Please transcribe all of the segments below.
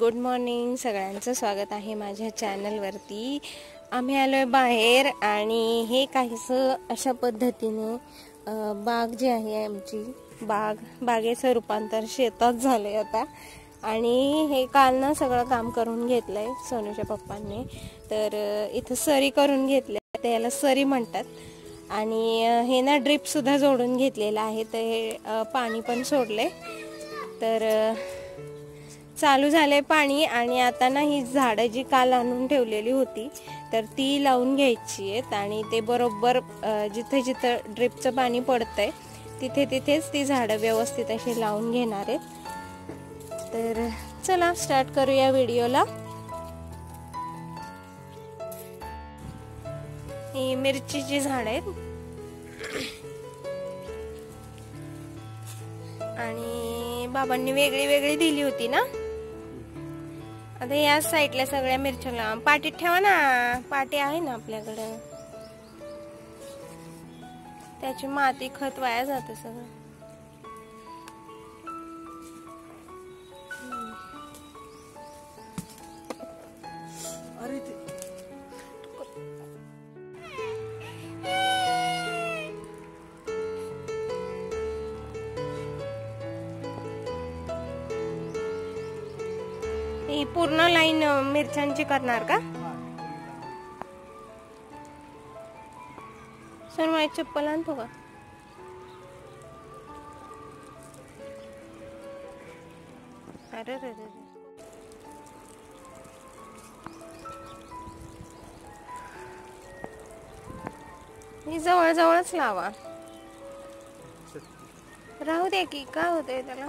Good morning सगळ्यांचं स्वागत आहे माझ्या चॅनलवरती। आम्ही आलोय बाहेर आणि हे काहीसं अशा पद्धतीने बाग जी आहे आमची बागेचं रूपांतर शेतात झालंय आता। आणि हे काल ना सगळं काम करून घेतलंय सोनूच्या पप्पांनी। तर इथं सरी करून घेतले, त्याला सरी म्हणतात। आणि हे ना ड्रिप सुद्धा जोडून घेतलेलं आहे, तर हे पाणी पण सोडले। तर चालू झाले पाणी। आणि आता ना ही झाडं जी काल आणून ठेवलेली होती तर ती लावून घ्यायची आहेत। आणि ते बरोबर जिथे जिथे ड्रिपचं पाणी पडतंय तिथे तिथेच ती झाडं व्यवस्थित अशी लावून घेणार आहेत। तर चला स्टार्ट करूया व्हिडिओला। ही मिरचीची झाड आहेत आणि बाबांनी वेगळी वेगळी दिली होती ना। आता या साईडला सगळ्या मिरच्या पाटीत ठेवा ना, पाटी आहे ना आपल्याकडे। त्याची माती खत वाया जाते सगळं। ही पूर्ण लाईन मिरच्यांची करणार का? सर माझी चप्पल आणतो का? अरे रे रे, ही जवळ जवळच लावा, राहू दे की काय होतंय त्याला।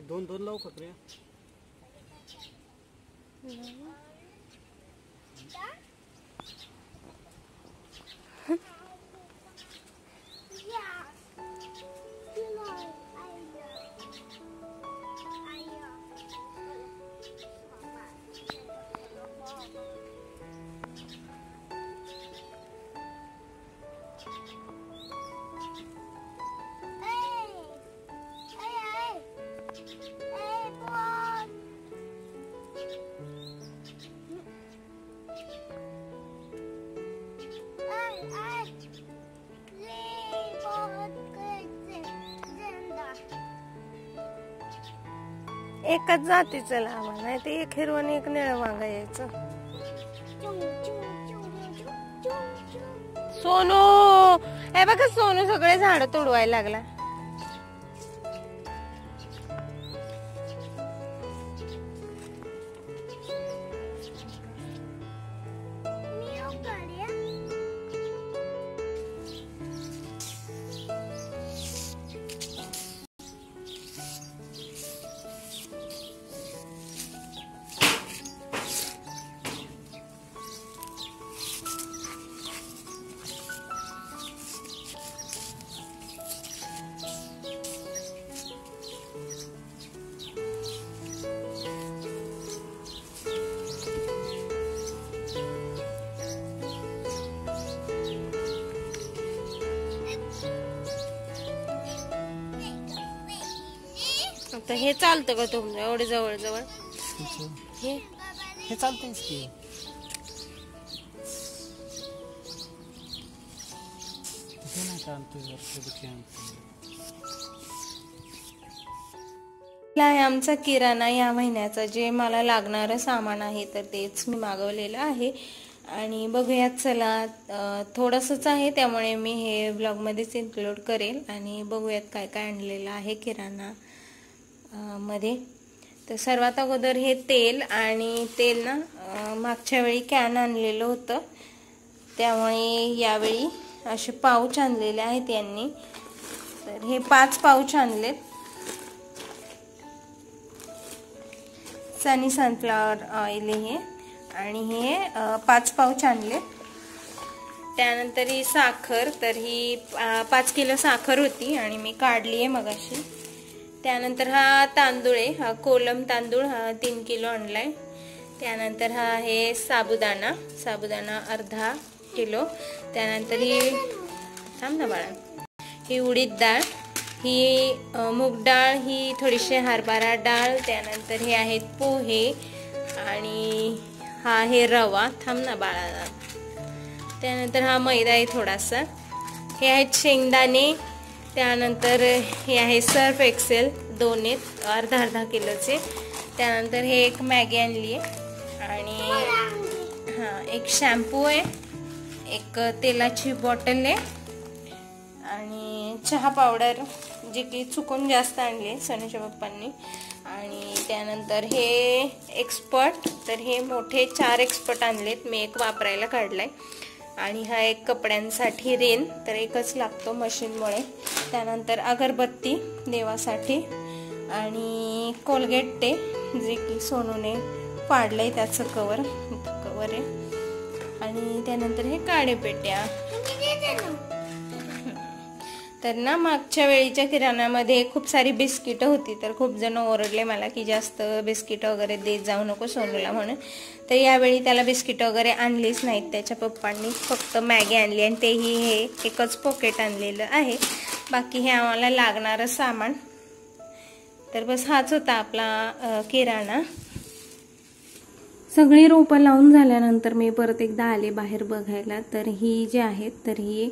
दोन दोन लावू का प्रिया? एकच जातीचं लावा, नाही ते एक हिरवं आणि एक निळं वांग यायचं. सोनू, हे बघा सोनू सगळे झाड तोडवायला लागला. आता हे चालतं का तुमचं एवढे जवळ जवळ? हे चालतंयच की. आहे आमचा किराणा या महिन्याचं जे मला लागणारं सामान आहे तर तेच मी मागवलेलं आहे. आणि बघूयात चला, थोडंसंच आहे त्यामुळे मी हे ब्लॉगमध्येच इन्क्लूड करेल. आणि बघूयात काय काय आणलेलं आहे किराणा मध्ये. तर सर्वात अगोदर हे तेल, आणि तेल ना मागच्या वेळी कॅन आणलेलं होतं त्यामुळे यावेळी असे पाऊच आणलेले आहेत यांनी. तर हे 5 पाऊच आणलेत. सनी सनफ्लॉवर ऑइल हे, आणि हे 5 पाऊच आणले. त्यानंतर ही साखर, तर ही 5 किलो साखर होती आणि मी काढली आहे मगाशी. त्यानंतर हा तांदूळ आहे, हा कोलम तांदूळ, हा 3 किलो आणलाय. त्यानंतर हा आहे साबुदाणा अर्धा किलो. त्यानंतर ही थांब ना बाळा, ही उडीद डाळ, ही मूग डाळ, ही थोडीशी हरभरा डाळ. त्यानंतर हे आहेत पोहे, आणि हा आहे रवा, थांब ना बाळा. त्यानंतर हा मैदा आहे थोडासा. हे आहेत शेंगदाणे. त्यानंतर हे आहे सर्फ एक्सेल, 2 आहेत, अर्धा किलोचे. त्यानंतर हे एक मॅगी आणली आहे, आणि हां एक शॅम्पू आहे, एक तेलाची बॉटल आहे, आणि चहा पावडर जे की चुकून जास्त आणले सनीच्या पप्पांनी. आणि त्यानंतर हे एक्सपर्ट, तर हे मोठे 4 एक्सपर्ट आणलेत, मी एक वापरायला काढलाय. आणि हा एक कपड्यांसाठी रेन, तर एकच लागतो मशीनमुळे. त्यानंतर अगरबत्ती देवासाठी, आणि कोलगेट ते जे की सोनूने पाडलंय त्याचं कवर आहे. आणि त्यानंतर हे काळे पेट्या. तर ना मागच्या वेळीच्या किराणामध्ये खूप सारी बिस्किटं होती, तर खूप जण ओरडले मला की जास्त बिस्किट वगैरे देत जाऊ नको सोनूला म्हणून. तर यावेळी त्याला बिस्किट वगैरे आणलीच नाहीत त्याच्या पप्पांनी, फक्त मॅगी आणली, आणि तेही हे एकच पॉकेट आणलेलं आहे. बाकी हे आम्हाला लागणारं सामान. तर बस हाच होता आपला किराणा. सगळी रोपं लावून झाल्यानंतर मी परत एकदा आले बाहेर बघायला. तर ही जी आहेत, तर ही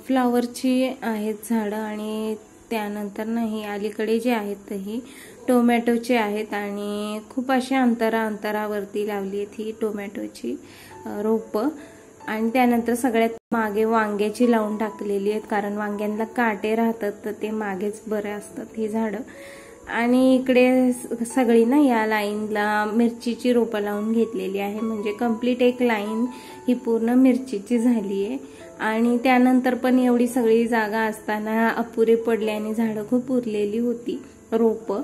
फ्लावरची आहेत झाडं, आणि त्यानंतर नाही अलीकडे जे आहेत तर ही टोमॅटोची आहेत. आणि खूप अशी अंतरावरती लावली आहेत ही टोमॅटोची रोपं. आणि त्यानंतर सगळ्यात मागे वांग्याची लावून टाकलेली आहेत, कारण वांग्यांना काटे राहतात तर ते मागेच बरे असतात ही झाडं. आणि इकडे सगळी ना या लाईनला मिरचीची रोपं लावून घेतलेली आहे, म्हणजे कंप्लीट एक लाईन ही पूर्ण मिरचीची झाली आहे. आणि त्यानंतर पण एवढी सगळी जागा असताना अपुरे पडले आणि झाडं खूप उरलेली होती रोपं.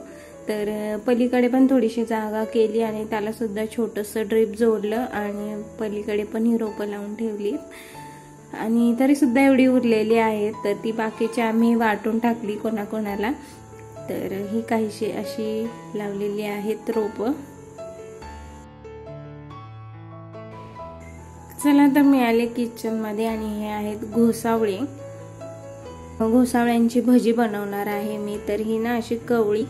तर पलीकडे पण थोडीशी जागा केली आणि त्याला सुद्धा छोटंसं ड्रिप जोडलं, आणि पलीकडे पण ही रोपं लावून ठेवली. आणि तरी सुद्धा एवढी उरलेली आहेत, तर ती बाकीची आम्ही वाटून टाकली कोणाकोणाला. तर ही काहीशी अशी लावलेली आहेत रोपं. चला तर मी आले किचन मध्ये, आणि हे आहेत घोसावळे. घोसावळ्यांची भजी बनवणार आहे मी. तर ही ना अशी कवळी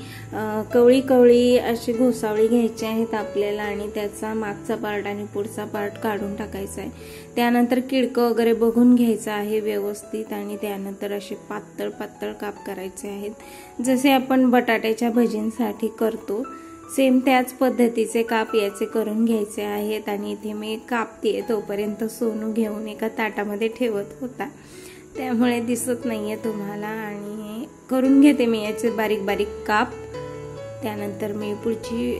अशी घोसावळी घ्यायची आहेत आपल्याला, आणि त्याचा मागचा पार्ट आणि पुढचा पार्ट काढून टाकायचा आहे. त्यानंतर किडकं वगैरे बघून घ्यायचं आहे व्यवस्थित, आणि त्यानंतर असे पातळ काप करायचे आहेत, जसे आपण बटाट्याच्या भजींसाठी करतो सेम त्याच पद्धतीचे काप याचे करून घ्यायचे आहेत आणि इथे मी कापते तोपर्यंत सोनू घेऊन एका ताटामध्ये ठेवत होता, त्यामुळे दिसत नाहीये तुम्हाला. आणि करून घेते मी याचे बारीक बारीक काप, त्यानंतर मी पुढची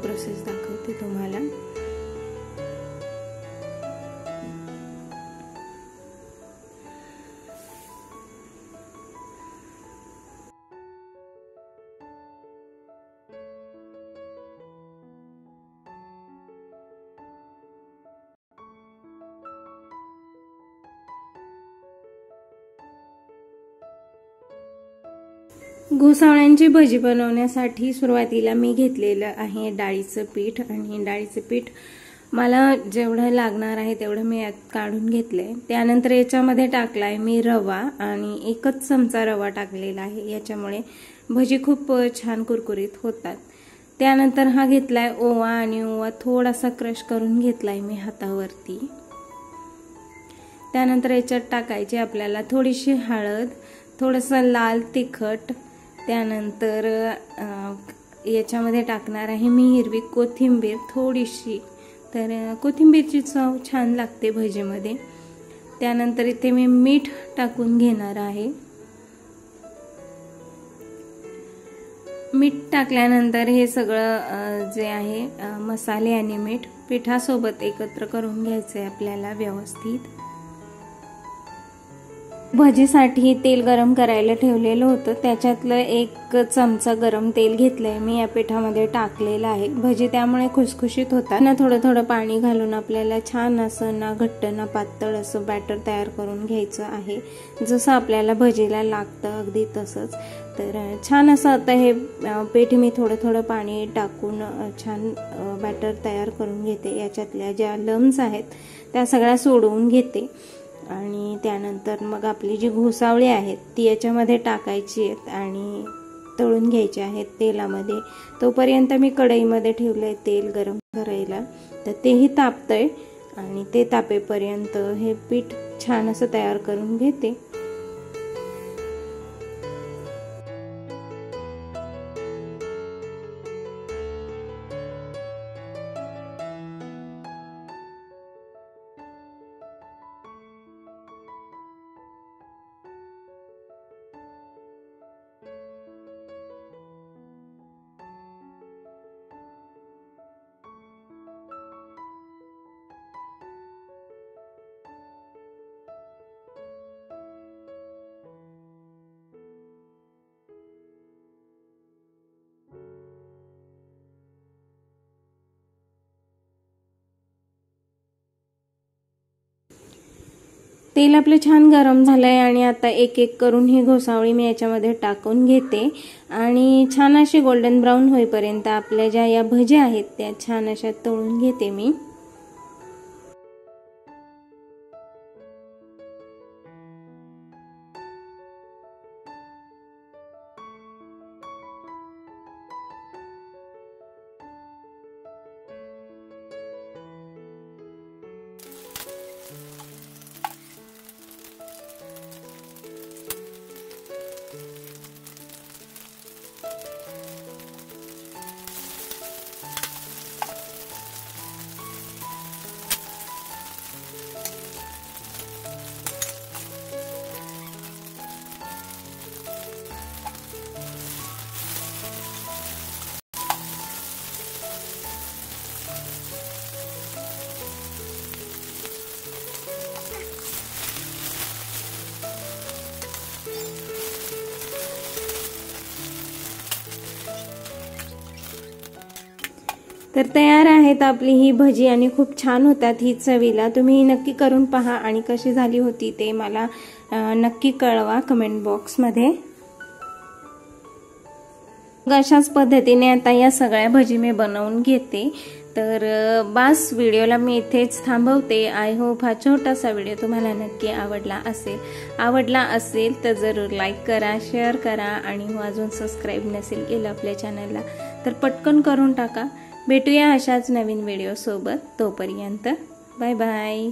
प्रोसेस दाखवते तुम्हाला. घोसावळ्यांची भजी बनवण्यासाठी सुरुवातीला मी घेतलेलं आहे डाळीचं पीठ, आणि डाळीचं पीठ मला जेवढं लागणार आहे तेवढं मी यात काढून घेतलंय. त्यानंतर याच्यामध्ये टाकलाय मी रवा, आणि 1 चमचा रवा टाकलेला आहे, याच्यामुळे भजी खूप छान कुरकुरीत होतात. त्यानंतर हा घेतलाय ओवा, आणि ओवा थोडासा क्रश करून घेतलाय मी हातावरती. त्यानंतर याच्यात टाकायची आपल्याला थोडीशी हळद, थोडंसं लाल तिखट. त्यानंतर याच्यामध्ये टाकणार आहे मी हिरवी कोथिंबीर थोडीशी, तर कोथिंबीरची चव छान लागते भजीमध्ये. त्यानंतर इथे मी मीठ टाकून घेणार आहे. मीठ टाकल्यानंतर हे सगळं जे आहे मसाले आणि मीठ पिठासोबत एकत्र करून घ्यायचे आपल्याला व्यवस्थित. भजीसाठी तेल गरम करायला ठेवलेलं होतं, त्याच्यातलं 1 चमचा गरम तेल घेतलंय मी, या पिठामध्ये टाकलेलं आहे. भजी त्यामुळे खुसखुशीत होतात ना. थोडं थोडं पाणी घालून आपल्याला छान असं ना घट्ट ना पातळ असं बॅटर तयार करून घ्यायचं आहे, जसं आपल्याला भजीला लागतं अगदी तसंच. तर छान असं आता हे पीठ मी थोडं थोडं पाणी टाकून छान बॅटर तयार करून घेते. याच्यातल्या ज्या लम्स आहेत त्या सगळ्या सोडवून घेते, आणि त्यानंतर मग आपली जी घोसावळी आहेत ती याच्यामध्ये टाकायची आहेत आणि तळून घ्यायची आहेत तेलामध्ये. तोपर्यंत मी कढईमध्ये ठेवलंय तेल गरम करायला, तर तेही तापतंय, आणि ते तापेपर्यंत हे पीठ छान असं तयार करून घेते. तेल आपलं छान गरम झालंय, आणि आता एक एक करून ही घोसावळी मी याच्यामध्ये टाकून घेते, आणि छान अशी गोल्डन ब्राऊन होईपर्यंत आपल्या ज्या या भज्या आहेत त्या छान अशा तळून घेते मी. तर तयार आहेत आपली ही भजी, आणि खूप छान होतात ही चवीला. तुम्ही नक्की करून पहा, आणि कशी झाली होती ते मला नक्की कळवा कमेंट बॉक्समध्ये. अशाच पद्धतीने आता या सगळ्या भजी मी बनवून घेते. तर बस व्हिडिओला मी इथेच थांबवते. आय होप हा छोटासा व्हिडिओ तुम्हाला नक्की आवडला असेल तर जरूर लाईक करा, शेअर करा, आणि अजून सबस्क्राईब नसेल केलं आपल्या चॅनलला तर पटकन करून टाका. भेटूया अशाच नवीन व्हिडिओ सोबत. तोपर्यंत बाय बाय.